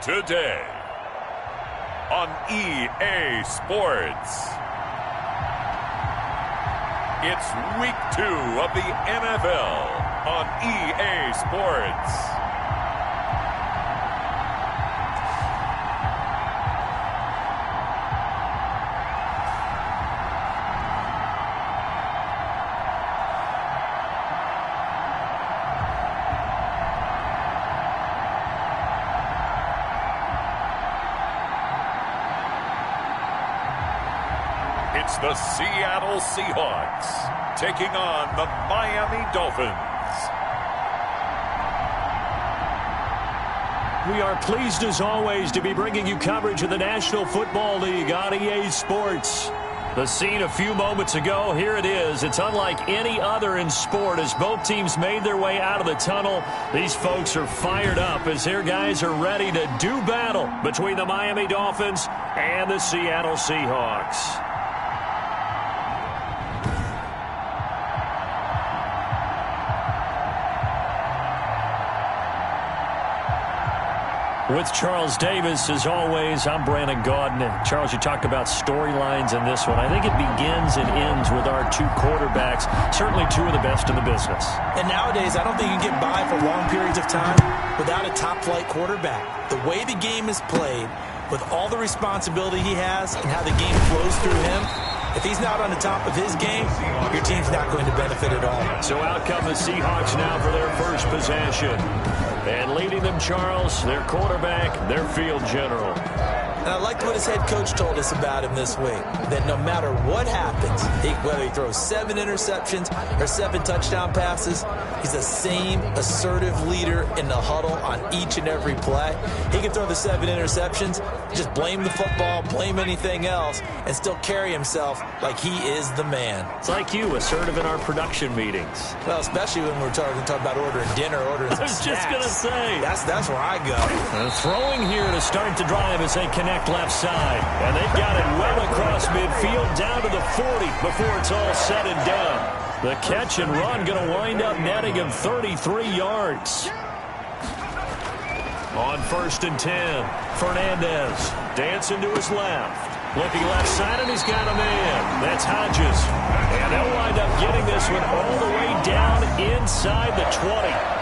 Today on EA Sports. It's week 2 of the NFL on EA Sports. It's the Seattle Seahawks taking on the Miami Dolphins. We are pleased as always to be bringing you coverage of the National Football League on EA Sports. The scene a few moments ago, here it is. It's unlike any other in sport as both teams made their way out of the tunnel. These folks are fired up as their guys are ready to do battle between the Miami Dolphins and the Seattle Seahawks. With Charles Davis, as always, I'm Brandon Gaudin. Charles, you talked about storylines in this one. I think it begins and ends with our two quarterbacks, certainly two of the best in the business. And nowadays, I don't think you can get by for long periods of time without a top-flight quarterback. The way the game is played, with all the responsibility he has and how the game flows through him, if he's not on the top of his game, your team's not going to benefit at all. So out come the Seahawks now for their first possession. And leading them, Charles, their quarterback, their field general. And I liked what his head coach told us about him this week, that no matter what happens, whether he throws 7 interceptions or 7 touchdown passes, he's the same assertive leader in the huddle on each and every play. He can throw the 7 interceptions, just blame the football, blame anything else, and still carry himself like he is the man. It's like you, assertive in our production meetings. Well, especially when we're talking about ordering dinner, ordering some snacks. I was just going to say. That's where I go. And throwing here to start the drive as they connect left side. And they've got it well across midfield down to the 40 before it's all said and done. The catch and run going to wind up netting him 33 yards. On 1st and 10, Fernandez dancing to his left. Looking left side, and he's got a man. That's Hodges. And they'll wind up getting this one all the way down inside the 20.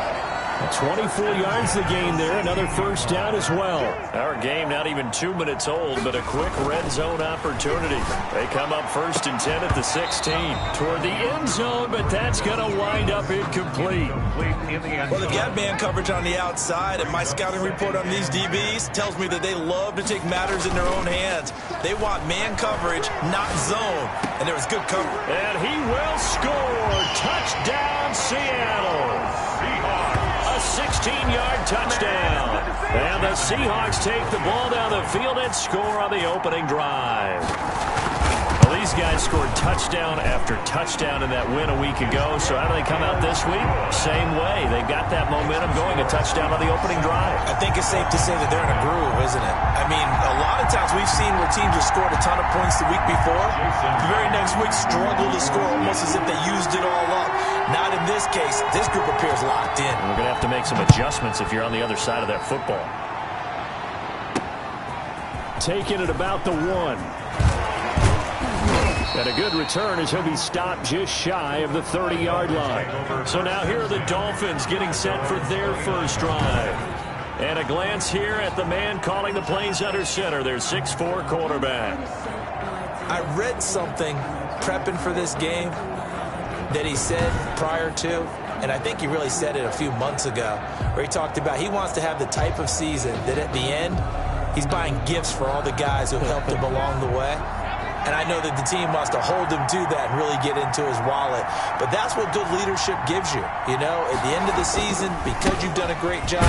24 yards the gain there. Another first down as well. Our game not even 2 minutes old, but a quick red zone opportunity. They come up 1st and 10 at the 16. Toward the end zone, but that's going to wind up incomplete. Well, they've got man coverage on the outside, and my scouting report on these DBs tells me that they love to take matters in their own hands. They want man coverage, not zone. And there was good coverage. And he will score. Touchdown, Seattle. 16-yard touchdown. And the Seahawks take the ball down the field and score on the opening drive. Well, these guys scored touchdown after touchdown in that win a week ago. So how do they come out this week? Same way. They've got that momentum going, a touchdown on the opening drive. I think it's safe to say that they're in a groove, isn't it? I mean, a lot of times we've seen where teams have scored a ton of points the week before. The very next week struggle to score almost as if they used it all up. Not in this case. This group appears locked in. We're going to have to make some adjustments if you're on the other side of that football. Taking it about the 1. And a good return as he'll be stopped just shy of the 30-yard line. So now here are the Dolphins getting set for their first drive. And a glance here at the man calling the plays under center, their 6'4" quarterback. I read something prepping for this game that he said prior to, and I think he really said it a few months ago, where he talked about he wants to have the type of season that at the end, he's buying gifts for all the guys who helped him along the way. And I know that the team wants to hold him to that and really get into his wallet. But that's what good leadership gives you. You know, at the end of the season, because you've done a great job,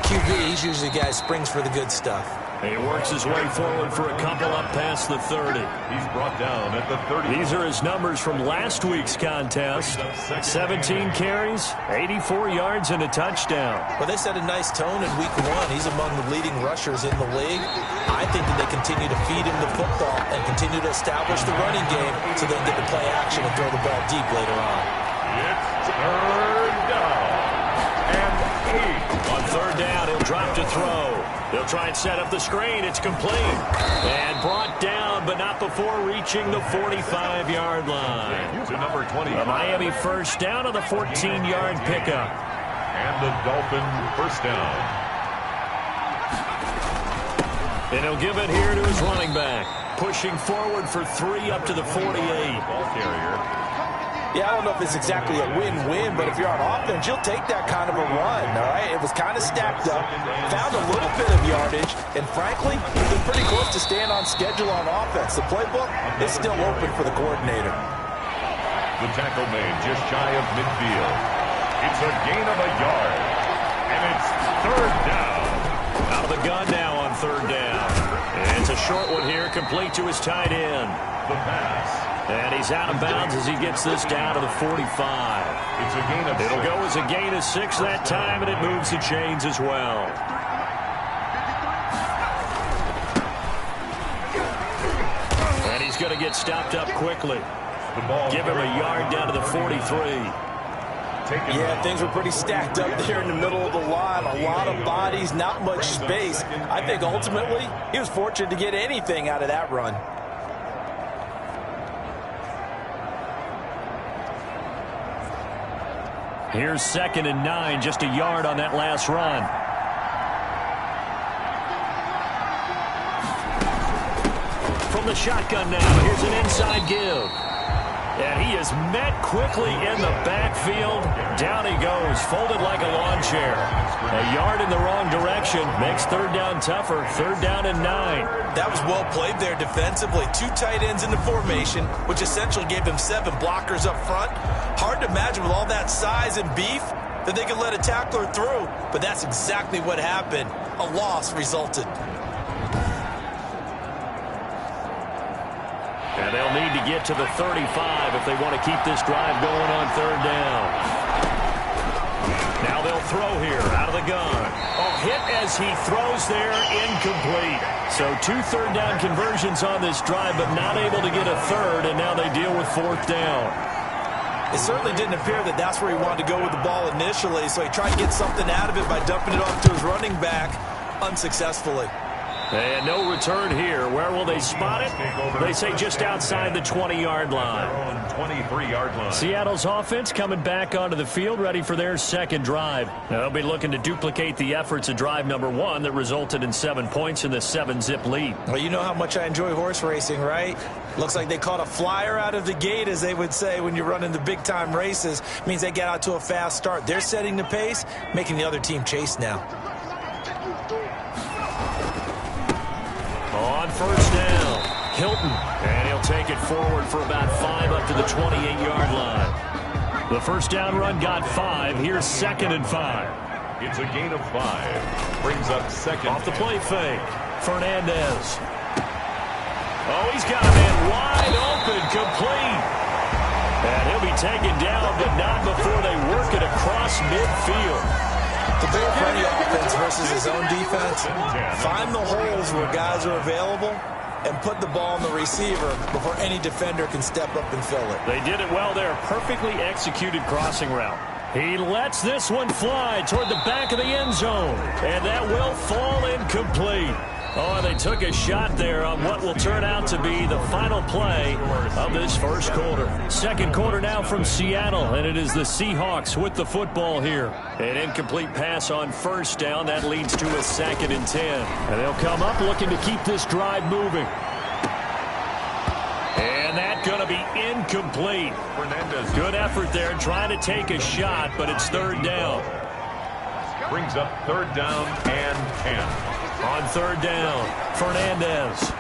QB, he's usually the guy who springs for the good stuff. He works his way forward for a couple up past the 30. He's brought down at the 30. These are his numbers from last week's contest. 17 carries, 84 yards, and a touchdown. Well, they set a nice tone in week 1. He's among the leading rushers in the league. I think that they continue to feed him the football and continue to establish the running game so they can get to play action and throw the ball deep later on. It's third down and 8 on third down, he'll drop to throw. He'll try and set up the screen. It's complete. And brought down, but not before reaching the 45-yard line. To number 20. A Miami first down on the 14-yard pickup. And the Dolphins first down. And he'll give it here to his running back. Pushing forward for 3 up to the 48. Ball carrier. Yeah, I don't know if it's exactly a win-win, but if you're on offense, you'll take that kind of a run, all right? It was kind of stacked up, found a little bit of yardage, and frankly, he's been pretty close to staying on schedule on offense. The playbook is still open for the coordinator. The tackle made just shy of midfield. It's a gain of a yard, and it's third down. Out of the gun now on third down. And it's a short one here, complete to his tight end. The pass. And he's out of bounds as he gets this down to the 45. It's a gain of 6. It'll go as a gain of 6 that time, and it moves the chains as well. And he's going to get stopped up quickly. Give him a yard down to the 43. Yeah, things were pretty stacked up there in the middle of the line. A lot of bodies, not much space. I think ultimately he was fortunate to get anything out of that run. Here's 2nd and 9, just a yard on that last run. From the shotgun now, here's an inside give. And he is met quickly in the backfield. Down he goes, folded like a lawn chair. A yard in the wrong direction makes third down tougher. Third down and 9. That was well played there defensively. 2 tight ends in the formation, which essentially gave him 7 blockers up front. Hard to imagine with all that size and beef that they could let a tackler through. But that's exactly what happened. A loss resulted. And they'll need to get to the 35 if they want to keep this drive going on third down. Now they'll throw here out of the gun. A hit as he throws there, incomplete. So 2 third down conversions on this drive, but not able to get a third, and now they deal with 4th down. It certainly didn't appear that that's where he wanted to go with the ball initially, so he tried to get something out of it by dumping it off to his running back unsuccessfully. And no return here. Where will they spot it? They say just outside the 20-yard line. 23-yard line. Seattle's offense coming back onto the field, ready for their second drive. They'll be looking to duplicate the efforts of drive number 1 that resulted in 7 points in the 7-zip lead. Well, you know how much I enjoy horse racing, right? Looks like they caught a flyer out of the gate, as they would say when you're running the big-time races. Means they get out to a fast start. They're setting the pace, making the other team chase now. On first down, Hilton, and he'll take it forward for about 5 up to the 28-yard line. The first down run got 5. Here's 2nd and 5. It's a gain of 5. Brings up 2nd. Off the play fake, Fernandez. Oh, he's got a man wide open, complete. And he'll be taken down, but not before they work it across midfield. The big for any offense versus his own defense, find the holes where guys are available and put the ball on the receiver before any defender can step up and fill it. They did it well there. Perfectly executed crossing route. He lets this one fly toward the back of the end zone, and that will fall incomplete. Oh, they took a shot there on what will turn out to be the final play of this first quarter. Second quarter now from Seattle, and it is the Seahawks with the football here. An incomplete pass on first down. That leads to a 2nd and 10. And they'll come up looking to keep this drive moving. And that's going to be incomplete. Fernandez. Good effort there trying to take a shot, but it's third down. Brings up third down and 10. On third down, Fernandez.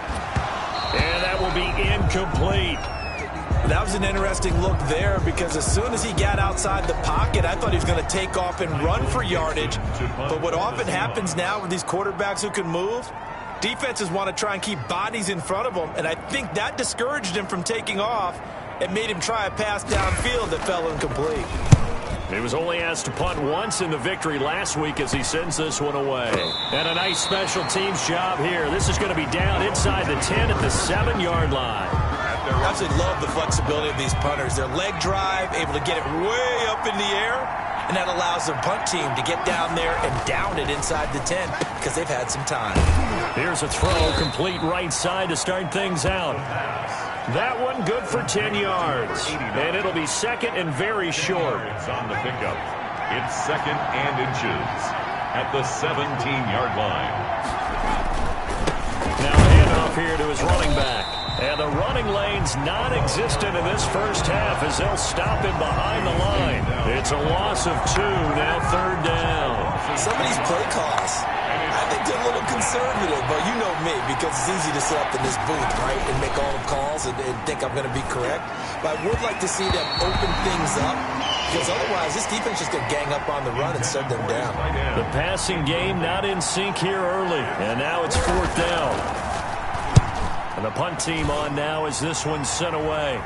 And that will be incomplete. That was an interesting look there because as soon as he got outside the pocket, I thought he was going to take off and run for yardage. But what often happens now with these quarterbacks who can move, defenses want to try and keep bodies in front of them, and I think that discouraged him from taking off and made him try a pass downfield that fell incomplete. He was only asked to punt once in the victory last week as he sends this one away. And a nice special teams job here. This is going to be down inside the 10 at the 7-yard line. I absolutely love the flexibility of these punters. Their leg drive, able to get it way up in the air, and that allows the punt team to get down there and down it inside the 10 because they've had some time. Here's a throw, complete right side to start things out. That one good for 10 yards, and it'll be second and very short. It's on the pickup. It's second and inches at the 17-yard line. Now handoff here to his running back. And the running lane's non-existent in this first half as they'll stop him behind the line. It's a loss of 2, now third down. Some of these play calls, I think they're a little conservative, but you know me, because it's easy to sit up in this booth, right, and make all the calls and think I'm going to be correct. But I would like to see them open things up, because otherwise this defense is going to gang up on the run and shut them down. The passing game not in sync here early, and now it's fourth down. And the punt team on now as this one's sent away.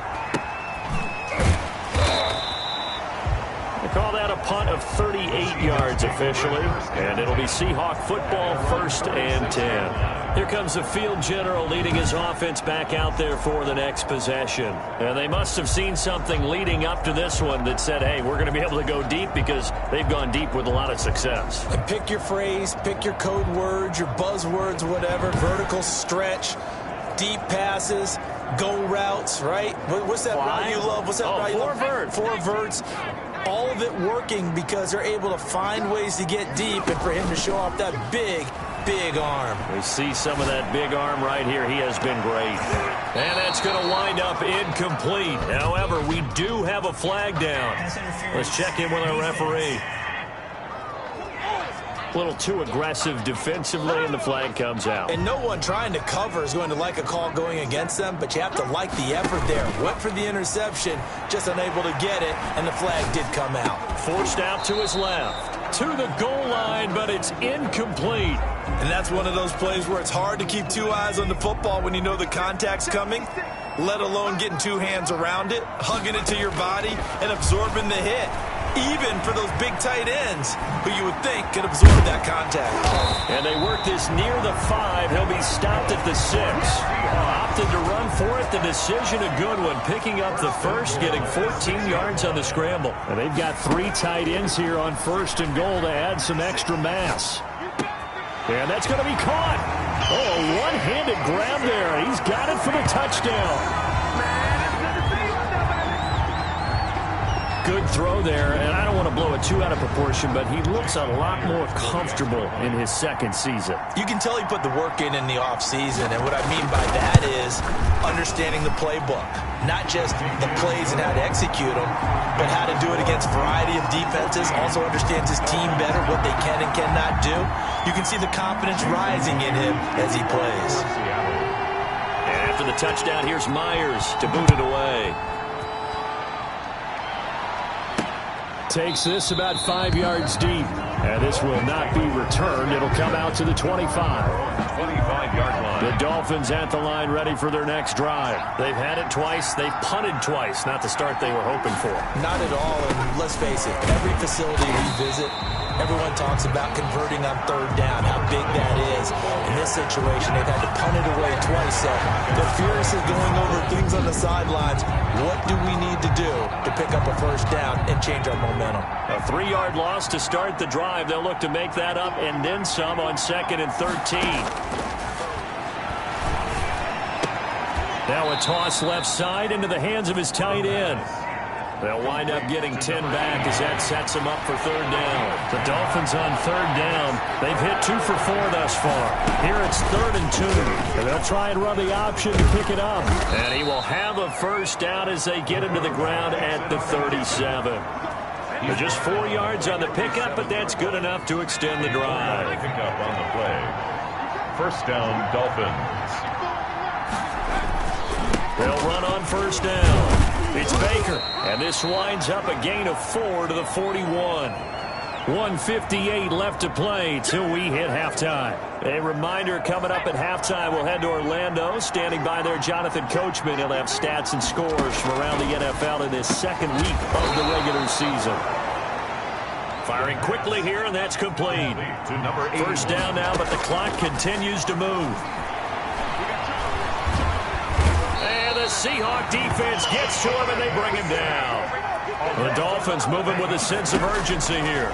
They call that a punt of 38 yards officially. And it'll be Seahawk football, first and 10. Here comes the field general leading his offense back out there for the next possession. And they must have seen something leading up to this one that said, hey, we're going to be able to go deep because they've gone deep with a lot of success. And pick your phrase, pick your code words, your buzzwords, whatever, vertical stretch, deep passes, go routes, right? What's that route you love? What's that route you love? Four verts. All of it working because they're able to find ways to get deep and for him to show off that big, big arm. We see some of that big arm right here. He has been great. And that's going to wind up incomplete. However, we do have a flag down. Let's check in with our referee. A little too aggressive defensively, and the flag comes out. And no one trying to cover is going to like a call going against them, but you have to like the effort there. Went for the interception, just unable to get it, and the flag did come out. Forced out to his left. To the goal line, but it's incomplete. And that's one of those plays where it's hard to keep two eyes on the football when you know the contact's coming, let alone getting two hands around it, hugging it to your body, and absorbing the hit. Even for those big tight ends who you would think could absorb that contact. And they work this near the 5. He'll be stopped at the 6. Opted to run for it. The decision a good one. Picking up the first, getting 14 yards on the scramble. And they've got 3 tight ends here on first and goal to add some extra mass. And that's going to be caught. Oh, a one-handed grab there. He's got it for the touchdown. Good throw there, and I don't want to blow it too out of proportion, but he looks a lot more comfortable in his second season. You can tell he put the work in the offseason, and what I mean by that is understanding the playbook. Not just the plays and how to execute them, but how to do it against a variety of defenses. Also understands his team better, what they can and cannot do. You can see the confidence rising in him as he plays. And after the touchdown, here's Myers to boot it away. Takes this about 5 yards deep. And this will not be returned. It'll come out to the 25. 25-yard line. The Dolphins at the line ready for their next drive. They've had it twice. They've punted twice. Not the start they were hoping for. Not at all. And let's face it, every facility we visit, everyone talks about converting on third down, how big that is. In this situation, they've had to punt it away twice. So they're furiously going over things on the sidelines. What do we need to do to pick up a first down and change our momentum? A 3-yard loss to start the drive. They'll look to make that up and then some on 2nd and 13. Now a toss left side into the hands of his tight end. They'll wind up getting 10 back as that sets them up for third down. The Dolphins on third down. They've hit 2 for 4 thus far. Here it's 3rd and 2. And they'll try and run the option to pick it up. And he will have a first down as they get into the ground at the 37. They're just 4 yards on the pickup, but that's good enough to extend the drive. Pickup on the play. First down, Dolphins. They'll run on first down. It's Baker, and this winds up a gain of 4 to the 41. 1:58 left to play till we hit halftime. A reminder coming up at halftime, we'll head to Orlando. Standing by there, Jonathan Coachman. He'll have stats and scores from around the NFL in this second week of the regular season. Firing quickly here, and that's complete. To number 8. First down now, but the clock continues to move. And the Seahawk defense gets to him, and they bring him down. The Dolphins moving with a sense of urgency here.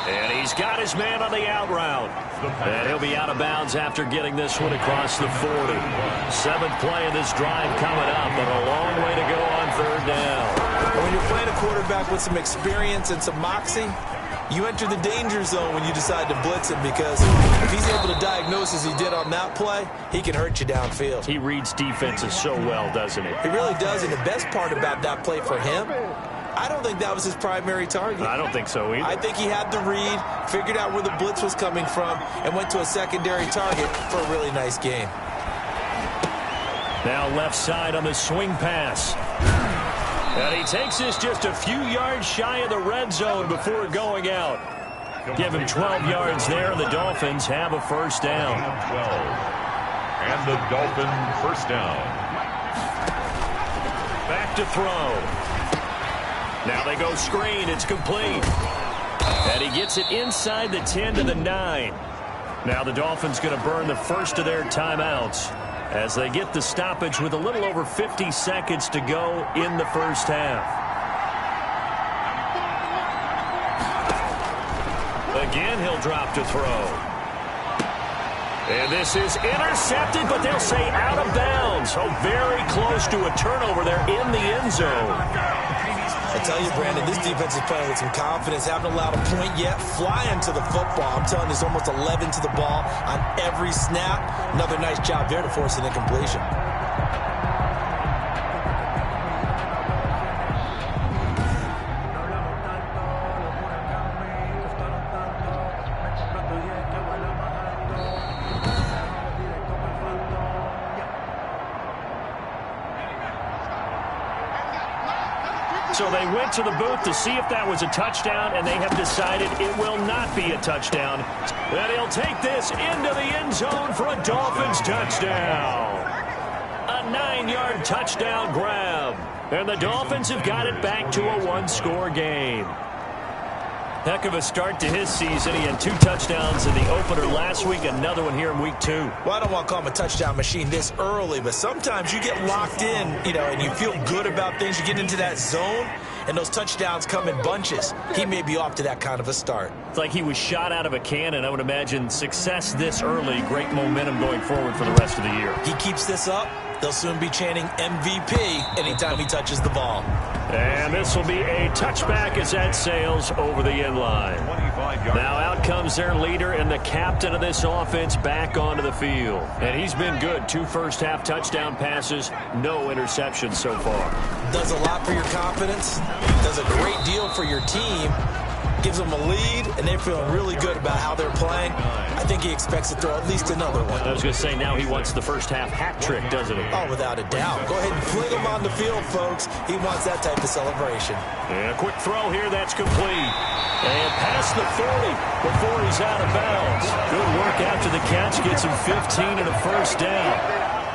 And he's got his man on the out route. And he'll be out of bounds after getting this one across the 40. 7th play of this drive coming up, but a long way to go on 3rd down. When you're playing a quarterback with some experience and some moxie, you enter the danger zone when you decide to blitz him, because if he's able to diagnose as he did on that play, he can hurt you downfield. He reads defenses so well, doesn't he? He really does, and the best part about that play for him, I don't think that was his primary target. I don't think so either. I think he had the read, figured out where the blitz was coming from, and went to a secondary target for a really nice game. Now left side on the swing pass. And he takes this just a few yards shy of the red zone before going out. Give him 12 yards there, and the Dolphins have a first down. 12. And the Dolphin first down. Back to throw. Now they go screen. It's complete. And he gets it inside the 10 to the 9. Now the Dolphins going to burn the first of their timeouts as they get the stoppage with a little over 50 seconds to go in the first half. Again, he'll drop to throw. And this is intercepted, but they'll say out of bounds. So very close to a turnover there in the end zone. I tell you, Brandon, this defense is playing with some confidence. Haven't allowed a point yet. Flying to the football. I'm telling you, there's almost 11 to the ball on every snap. Another nice job there to force an incompletion. So they went to the booth to see if that was a touchdown, and they have decided it will not be a touchdown. And he'll take this into the end zone for a Dolphins touchdown. A 9-yard touchdown grab. And the Dolphins have got it back to a 1-score game. Heck of a start to his season. He had 2 touchdowns in the opener last week, another one here in week 2. Well, I don't want to call him a touchdown machine this early, but sometimes you get locked in, and you feel good about things. You get into that zone, and those touchdowns come in bunches. He may be off to that kind of a start. It's like he was shot out of a cannon. I would imagine success this early, great momentum going forward for the rest of the year. He keeps this up, they'll soon be chanting MVP anytime he touches the ball. And this will be a touchback as that sails over the end line. Now out comes their leader and the captain of this offense back onto the field. And he's been good. 2 first-half touchdown passes, no interceptions so far. Does a lot for your confidence, does a great deal for your team, gives them a lead, and they're feeling really good about how they're playing. I think he expects to throw at least another one. I was going to say, now he wants the first-half hat trick, doesn't he? Oh, without a doubt. Go ahead and fling him on the field, folks. He wants that type of celebration. And a quick throw here, that's complete. And past the 40 before he's out of bounds. Good work after the catch, gets him 15 and a first down.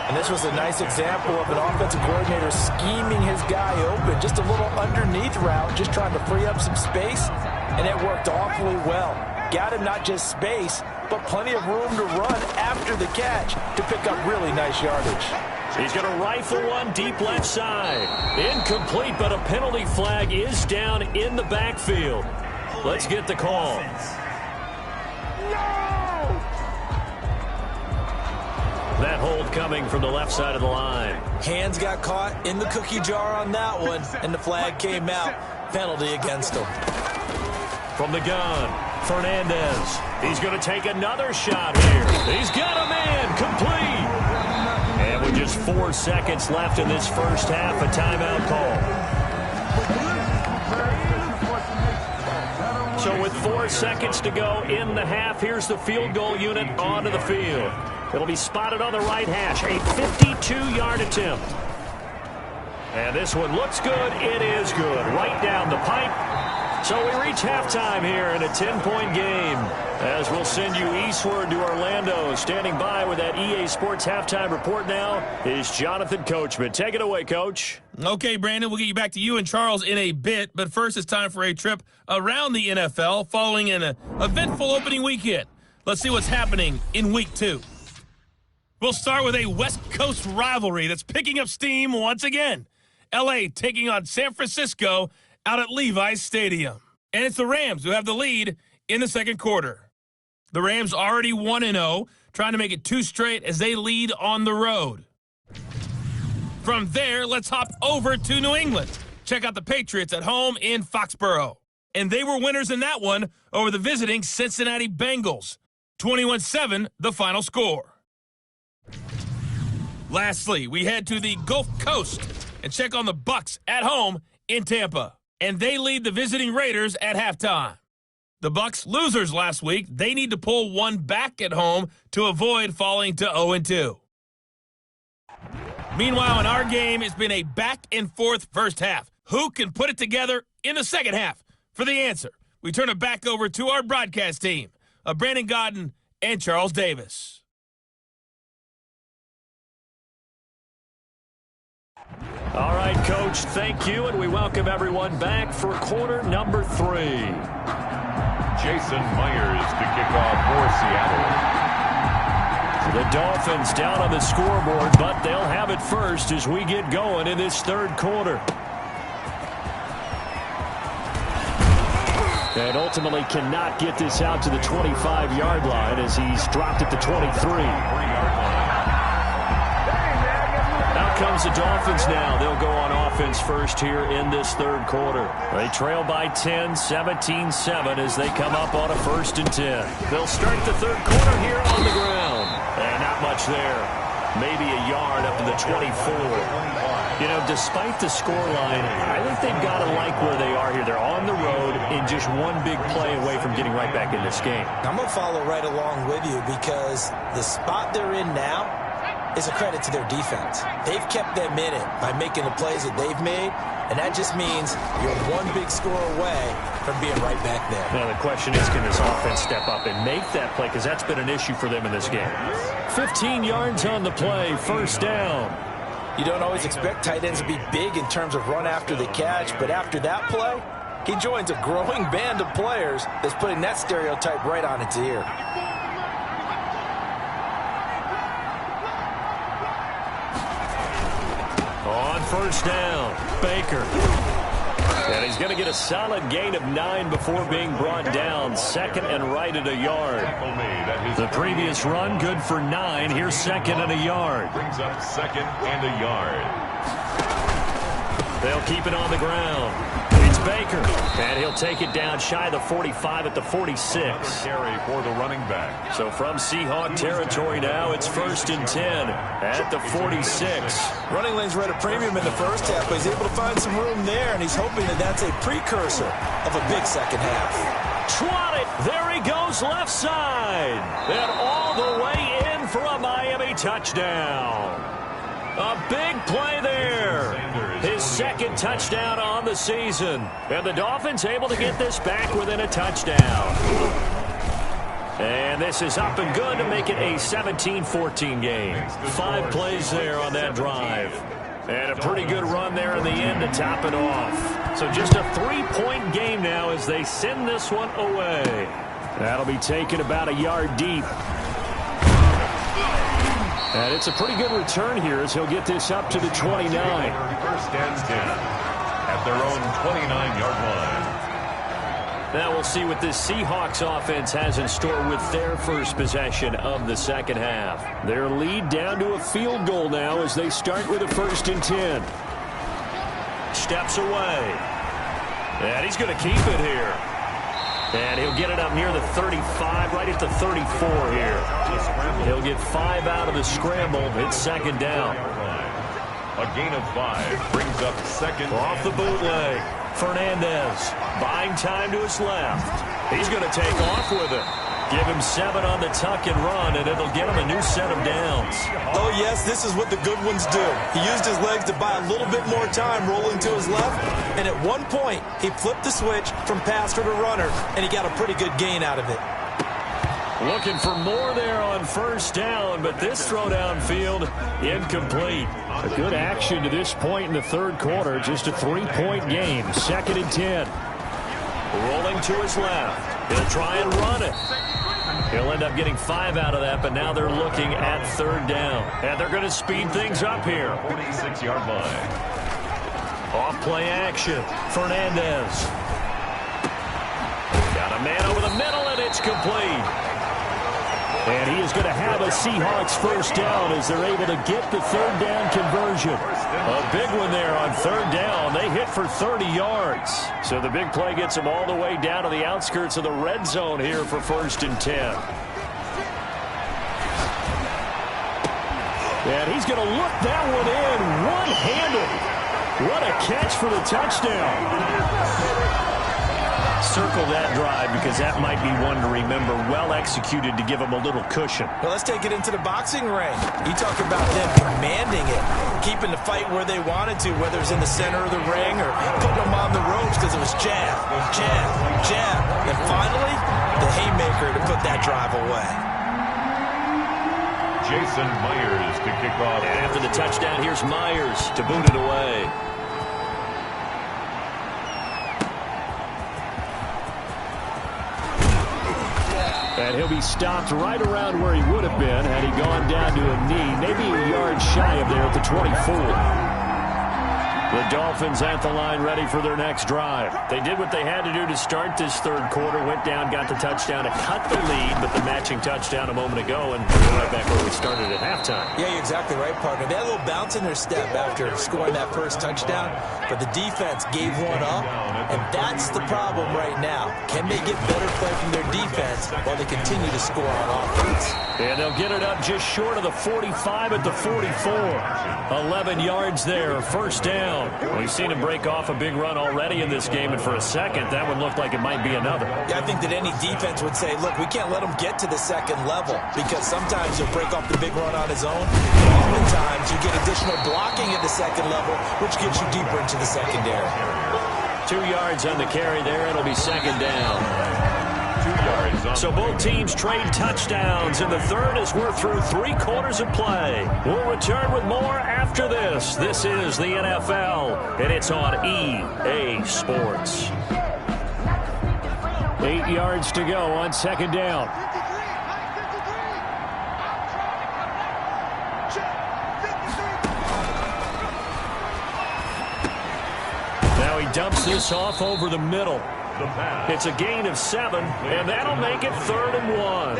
And this was a nice example of an offensive coordinator scheming his guy open. Just a little underneath route, just trying to free up some space, and it worked awfully well. Got him not just space, but plenty of room to run after the catch to pick up really nice yardage. He's going to rifle one deep left side. Incomplete, but a penalty flag is down in the backfield. Let's get the call. That hold coming from the left side of the line. Hands got caught in the cookie jar on that one, and the flag came out. Penalty against him. From the gun, Fernandez. He's going to take another shot here. He's got a man, complete. And with just 4 seconds left in this first half, a timeout call. So with 4 seconds to go in the half, here's the field goal unit onto the field. It'll be spotted on the right hash, a 52-yard attempt. And this one looks good. It is good. Right down the pipe. So we reach halftime here in a 10-point game. As we'll send you eastward to Orlando. Standing by with that EA Sports halftime report now is Jonathan Coachman. Take it away, Coach. Okay, Brandon, we'll get you back to you and Charles in a bit. But first, it's time for a trip around the NFL following an eventful opening weekend. Let's see what's happening in Week 2. We'll start with a West Coast rivalry that's picking up steam once again. L.A. taking on San Francisco out at Levi's Stadium. And it's the Rams who have the lead in the second quarter. The Rams already 1-0, trying to make it 2 straight as they lead on the road. From there, let's hop over to New England. Check out the Patriots at home in Foxborough. And they were winners in that one over the visiting Cincinnati Bengals. 21-7, the final score. Lastly, we head to the Gulf Coast and check on the Bucs at home in Tampa. And they lead the visiting Raiders at halftime. The Bucs losers last week. They need to pull one back at home to avoid falling to 0-2. Meanwhile, in our game, it's been a back-and-forth first half. Who can put it together in the second half? For the answer, we turn it back over to our broadcast team of Brandon Gaudin and Charles Davis. All right, Coach, thank you, and we welcome everyone back for quarter number 3. Jason Myers to kick off for Seattle. The Dolphins down on the scoreboard, but they'll have it first as we get going in this third quarter. And ultimately cannot get this out to the 25-yard line as he's dropped at the 23. Out comes the Dolphins now. They'll go on offense first here in this third quarter. They trail by 10, 17-7 as they come up on a 1st and 10. They'll start the third quarter here on the ground. And not much there. Maybe a yard up to the 24. You know, despite the scoreline, I think they've got to like where they are here. They're on the road and just one big play away from getting right back in this game. I'm going to follow right along with you because the spot they're in now is a credit to their defense. They've kept them in it by making the plays that they've made, and that just means you're one big score away from being right back there. Now the question is, can this offense step up and make that play? Because that's been an issue for them in this game. 15 yards on the play, 1st down. You don't always expect tight ends to be big in terms of run after the catch, but after that play, he joins a growing band of players that's putting that stereotype right on its ear. On 1st down, Baker. And he's going to get a solid gain of 9 before being brought down. 2nd and right at a yard. The previous run, good for 9. Here's 2nd and a yard. Brings up 2nd and a yard. They'll keep it on the ground. It's Baker. And he'll take it down shy of the 45 at the 46. Carry for the running back. So from Seahawk territory now, it's 1st and 10 at the 46. Running lanes were at a premium in the first half, but he's able to find some room there, and he's hoping that that's a precursor of a big second half. Trot it. There he goes left side. And all the way in for a Miami touchdown. A big play there. His 2nd touchdown on the season. And the Dolphins able to get this back within a touchdown. And this is up and good to make it a 17-14 game. 5 plays there on that drive. And a pretty good run there in the end to top it off. So just a 3-point game now as they send this one away. That'll be taken about a yard deep. And it's a pretty good return here as he'll get this up to the 29. 1st and 10 at their own 29-yard line. Now we'll see what this Seahawks offense has in store with their first possession of the second half. Their lead down to a field goal now as they start with a 1st and 10. Steps away. And he's going to keep it here. And he'll get it up near the 35, right at the 34 here. He'll get 5 out of the scramble. It's 2nd down. A gain of 5 brings up 2nd. Off the bootleg. Fernandez buying time to his left. He's going to take off with it. Give him 7 on the tuck and run, and it'll get him a new set of downs. Oh, yes, this is what the good ones do. He used his legs to buy a little bit more time rolling to his left, and at one point, he flipped the switch from passer to runner, and he got a pretty good gain out of it. Looking for more there on 1st down, but this throw downfield incomplete. A good action to this point in the third quarter. Just a 3-point game. 2nd and 10. Rolling to his left. He'll try and run it. He'll end up getting 5 out of that, but now they're looking at 3rd down. And they're going to speed things up here. 46-yard line. Off play action. Fernandez. Got a man over the middle, and it's complete. And he is going to have a Seahawks first down as they're able to get the third down conversion. A big one there on third down. They hit for 30 yards. So the big play gets them all the way down to the outskirts of the red zone here for 1st and 10. And he's going to look that one in one-handed. What a catch for the touchdown. Circle that drive because that might be one to remember. Well executed to give him a little cushion. Well, let's take it into the boxing ring. You talk about them commanding it, keeping the fight where they wanted to, whether it's in the center of the ring or putting them on the ropes because it was jab, jab, jab. And finally, the haymaker to put that drive away. Jason Myers to kick off. And after the touchdown, here's Myers to boot it away. And he'll be stopped right around where he would have been had he gone down to a knee, maybe a yard shy of there at the 24. The Dolphins at the line ready for their next drive. They did what they had to do to start this third quarter, went down, got the touchdown to cut the lead, but the matching touchdown a moment ago, and we're right back where we started at halftime. Yeah, you're exactly right, partner. They had a little bounce in their step after scoring that first touchdown, but the defense gave one up, and that's the problem right now. Can they get better play from their defense while they continue to score on offense? And they'll get it up just short of the 45 at the 44. 11 yards there, first down. We've seen him break off a big run already in this game, and for a second, that would look like it might be another. Yeah, I think that any defense would say, look, we can't let him get to the second level because sometimes he'll break off the big run on his own. Oftentimes, you get additional blocking at the second level, which gets you deeper into the secondary. 2 yards on the carry there. It'll be second down. 2 yards on. So both teams trade touchdowns in the third as we're through 3 quarters of play. We'll return with more after this. This is the NFL, and it's on EA Sports. 8 yards to go on second down. Now he dumps this off over the middle. It's a gain of 7, and that'll make it 3rd and 1.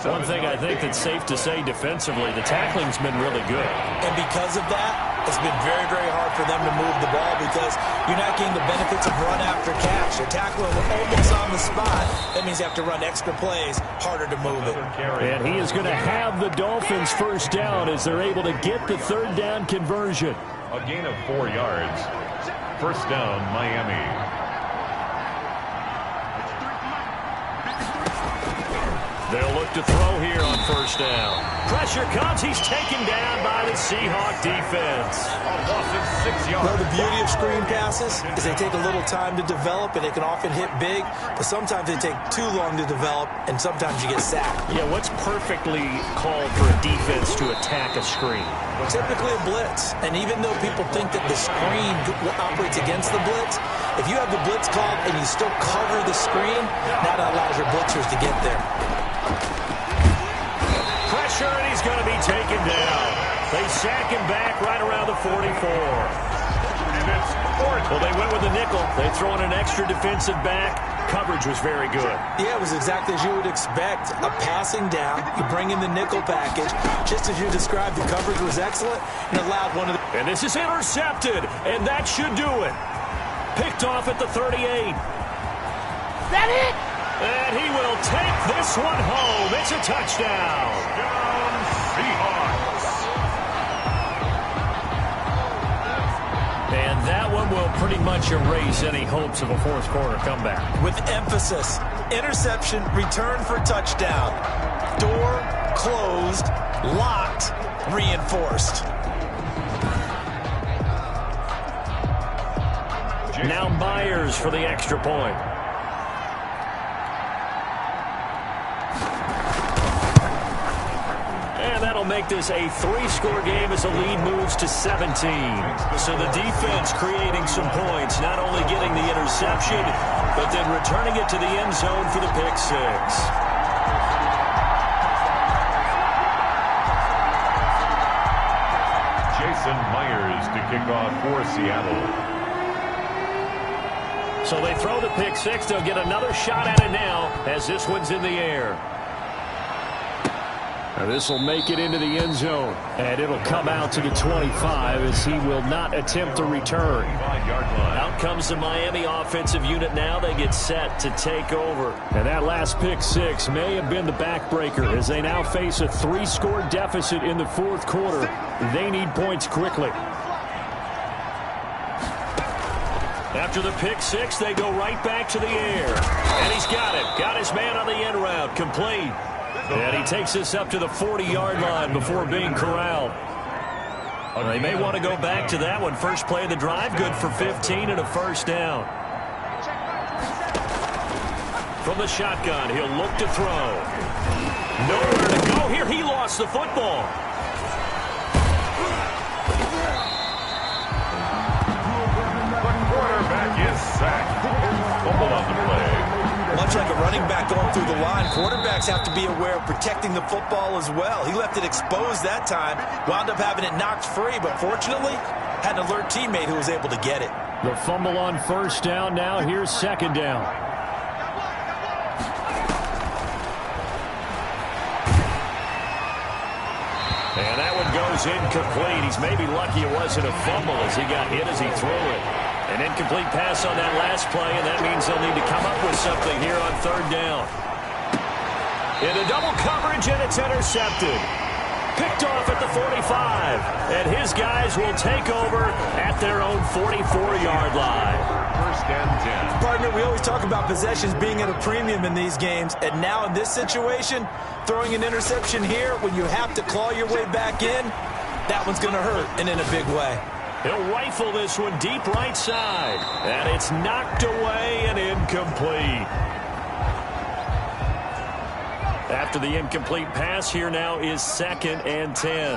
One thing I think that's safe to say defensively, the tackling's been really good. And because of that, it's been very, very hard for them to move the ball because you're not getting the benefits of run after catch. You're tackling almost on the spot. That means you have to run extra plays, harder to move it. And he is going to have the Dolphins first down as they're able to get the third down conversion. A gain of 4 yards. First down, Miami. They'll look to throw here on first down. Pressure comes. He's taken down by the Seahawk defense. A loss of 6 yards. Well, the beauty of screen passes is they take a little time to develop, and they can often hit big, but sometimes they take too long to develop, and sometimes you get sacked. Yeah, what's perfectly called for a defense to attack a screen? Typically a blitz, and even though people think that the screen operates against the blitz, if you have the blitz called and you still cover the screen, that allows your blitzers to get there. Pressure, and he's going to be taken down. They sack him back right around the 44. And it's fourth. Well, they went with a nickel. They throw in an extra defensive back. Coverage was very good. Yeah, it was exactly as you would expect. A passing down, you bring in the nickel package. Just as you described, the coverage was excellent and allowed one of the... And this is intercepted, and that should do it. Picked off at the 38. That it? And he will take this one home. It's a touchdown. Down Seahawks. And that one will pretty much erase any hopes of a fourth quarter comeback. With emphasis, interception, return for touchdown. Door closed, locked, reinforced. Now Myers for the extra point. And that'll make this a 3-score game as the lead moves to 17. So the defense creating some points, not only getting the interception, but then returning it to the end zone for the pick 6. Jason Myers is to kick off for Seattle. So they throw the pick six. They'll get another shot at it now as this one's in the air. This will make it into the end zone, and it'll come out to the 25 as he will not attempt to return. Out comes the Miami offensive unit now. They get set to take over. And that last pick six may have been the backbreaker as they now face a 3-score deficit in the fourth quarter. They need points quickly. After the pick six, they go right back to the air. And he's got it. Got his man on the end route. Complete. And he takes this up to the 40-yard line before being corralled. They may want to go back to that one. First play of the drive, good for 15 and a first down. From the shotgun, he'll look to throw. Nowhere to go here. He lost the football. Fumble on the play. Much like a running back going through the line, quarterbacks have to be aware of protecting the football as well. He left it exposed that time, wound up having it knocked free, but fortunately had an alert teammate who was able to get it. The fumble on first down. Now here's second down. And that one goes incomplete. He's maybe lucky it wasn't a fumble as he got hit as he threw it. An incomplete pass on that last play, and that means they'll need to come up with something here on third down. Into double coverage, and it's intercepted. Picked off at the 45, and his guys will take over at their own 44-yard line. First and 10. Partner, we always talk about possessions being at a premium in these games, and now in this situation, throwing an interception here when you have to claw your way back in, that one's going to hurt, and in a big way. He'll rifle this one deep right side. And it's knocked away and incomplete. After the incomplete pass, here now is second and 10.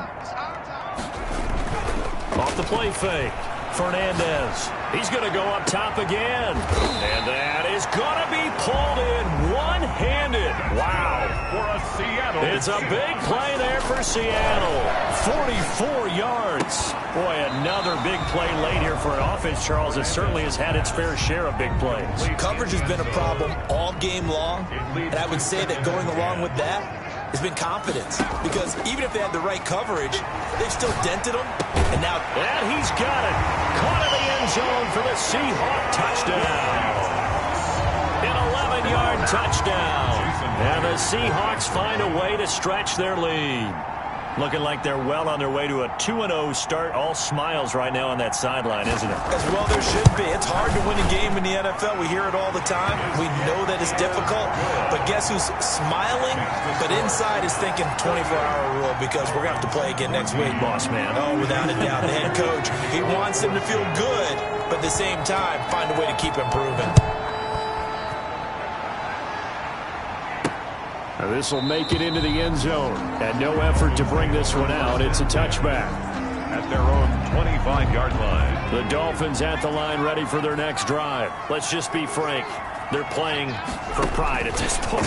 Off the play fake. Fernandez. He's going to go up top again. And that is going to be pulled in one-handed. Wow. For a Seattle. It's a big play there for Seattle. 44 yards. Boy, another big play late here for an offense, Charles, that certainly has had its fair share of big plays. Coverage has been a problem all game long, and I would say that going along with that has been confidence. Because even if they had the right coverage, they've still dented them, and now... And he's got it. Caught in the end zone for the Seahawk touchdown. An 11-yard touchdown. And the Seahawks find a way to stretch their lead. Looking like they're well on their way to a 2-0 start. All smiles right now on that sideline, isn't it? As well there should be. It's hard to win a game in the NFL. We hear it all the time. We know that it's difficult. But guess who's smiling? But inside is thinking 24-hour rule because we're going to have to play again next week. Boss man. Oh, without a doubt. The head coach, he wants them to feel good, but at the same time, find a way to keep improving. This will make it into the end zone. And no effort to bring this one out. It's a touchback. At their own 25-yard line. The Dolphins at the line ready for their next drive. Let's just be frank. They're playing for pride at this point.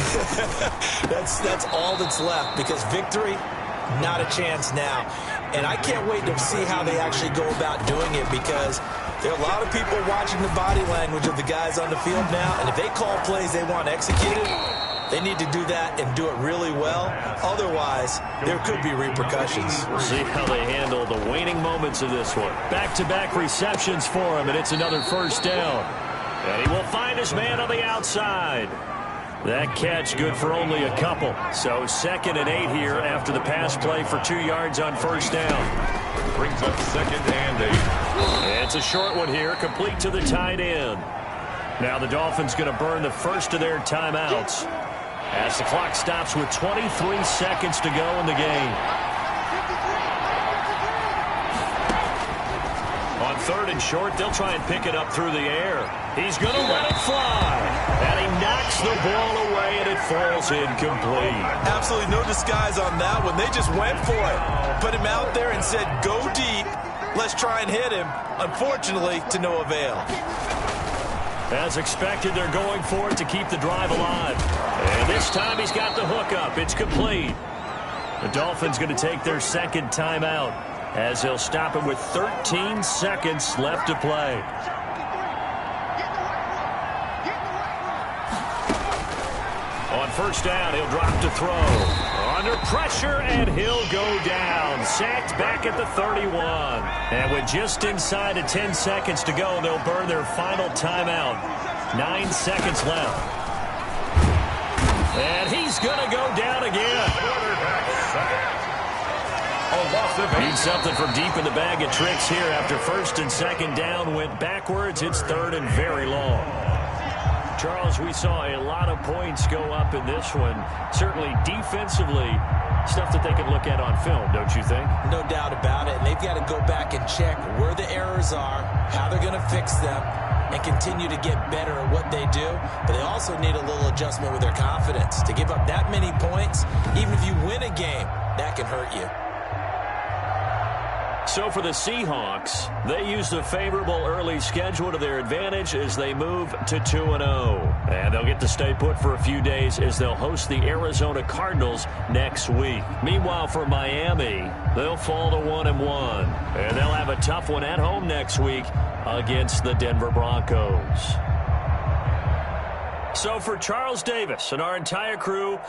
That's all that's left because victory, not a chance now. And I can't wait to see how they actually go about doing it because there are a lot of people watching the body language of the guys on the field now. And if they call plays they want executed, they need to do that and do it really well. Otherwise, there could be repercussions. We'll see how they handle the waning moments of this one. Back-to-back receptions for him, and it's another first down. And he will find his man on the outside. That catch good for only a couple. So 2nd and 8 here after the pass play for 2 yards on first down. Brings up 2nd and 8. It's a short one here, complete to the tight end. Now the Dolphins going to burn the first of their timeouts as the clock stops with 23 seconds to go in the game. On 3rd and short, they'll try and pick it up through the air. He's going to let it fly. And he knocks the ball away, and it falls incomplete. Absolutely no disguise on that one. They just went for it. Put him out there and said, go deep. Let's try and hit him. Unfortunately, to no avail. As expected, they're going for it to keep the drive alive. And this time he's got the hook up. It's complete. The Dolphins going to take their 2nd timeout. as he'll stop it with 13 seconds left to play. On first down, he'll drop to throw. Under pressure, and he'll go down. Sacked back at the 31. And with just inside of 10 seconds to go, they'll burn their final timeout. 9 seconds left. And he's going to go down again. Need something from deep in the bag of tricks here after first and second down went backwards. It's third and very long. Charles, we saw a lot of points go up in this one. Certainly defensively, stuff that they can look at on film, don't you think? No doubt about it. And they've got to go back and check where the errors are, how they're going to fix them, and continue to get better at what they do. But they also need a little adjustment with their confidence. To give up that many points, even if you win a game, that can hurt you. So for the Seahawks, they use the favorable early schedule to their advantage as they move to 2-0. And they'll get to stay put for a few days as they'll host the Arizona Cardinals next week. Meanwhile, for Miami, they'll fall to 1-1. And they'll have a tough one at home next week against the Denver Broncos. So for Charles Davis and our entire crew,